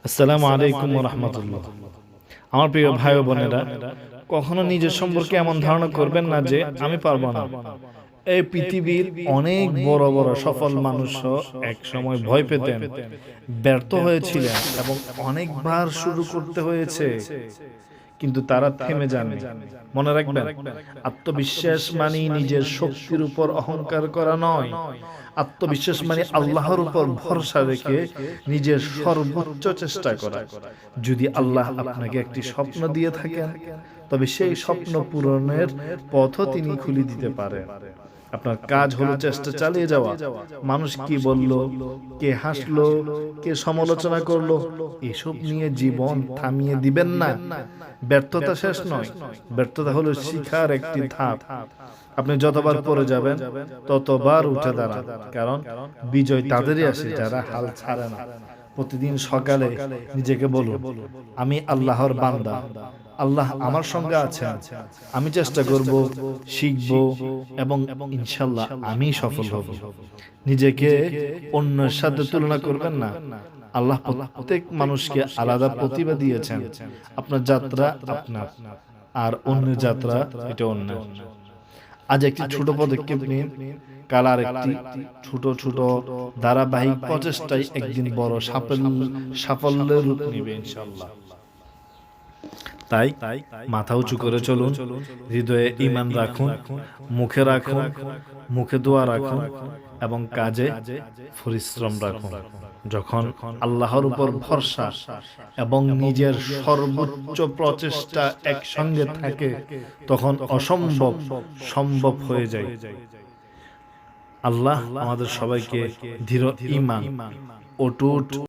আসসালামু আলাইকুম ওয়া রাহমাতুল্লাহ। আমার প্রিয় ভাই ও বোনেরা, কখনো নিজের সম্পর্কে এমন ধারণা করবেন না যে আমি পারবো না। এই পৃথিবীর অনেক বড় বড় সফল মানুষও এক সময় ভয় পেতেন, ব্যর্থ হয়েছিলেন এবং অনেকবার শুরু করতে হয়েছে, কিন্তু তারা থেমে যাননি। মনে রাখবেন, আত্মবিশ্বাস মানে নিজের শক্তির উপর অহংকার করা নয়। আত্মবিশ্বাস মানে আল্লাহর উপর ভরসা রেখে নিজের সর্বোচ্চ চেষ্টা করা। যদি আল্লাহ আপনাকে একটি স্বপ্ন দিয়ে থাকেন, তবে সেই স্বপ্ন পূরণের পথও তিনি খুলে দিতে পারেন। আপনার কাজ হলো চেষ্টা চালিয়ে যাওয়া। মানুষ কি বলল, কে হাসলো, কে সমালোচনা করলো, এসব নিয়ে জীবন থামিয়ে দিবেন না। ব্যর্থতা শেষ নয়, ব্যর্থতা হলো শিখার একটি ধাপ। আপনি যতবার পড়ে যাবেন ততবার উঠে দাঁড়ান, কারণ বিজয় তাদেরই আসে যারা হাল ছাড়ে না। প্রতিদিন সকালে নিজেকে বলুন, আমি আল্লাহর বান্দা, আল্লাহ আমার সঙ্গে আছেন, আমি চেষ্টা করব, শিখব এবং ইনশাল্লাহ আমি সফল হব। নিজেকে অন্যের সাথে তুলনা করবেন না। আল্লাহ প্রত্যেক মানুষকে আলাদা প্রতিভা দিয়েছেন। আপনার যাত্রা আপনার, আর অন্য যাত্রা এটা অন্য। আজ একটি ছোট পদক্ষেপ নিন, কাল আর একটি ছোট ছোট ধারাবাহিক প্রচেষ্টায় একদিন বড় সাফল্যের রূপ নেবে ইনশাআল্লাহ। তাই মাথা উঁচু করে চলুন, হৃদয়ে ঈমান রাখুন, মুখে দোয়া রাখুন এবং কাজে পরিশ্রম রাখুন। যখন আল্লাহর উপর ভরসা এবং নিজের সর্বোচ্চ প্রচেষ্টা একসঙ্গে থাকে, তখন অসম্ভব সম্ভব হয়ে যায়। আল্লাহ আমাদের সবাইকে দৃঢ় ঈমান, অটুট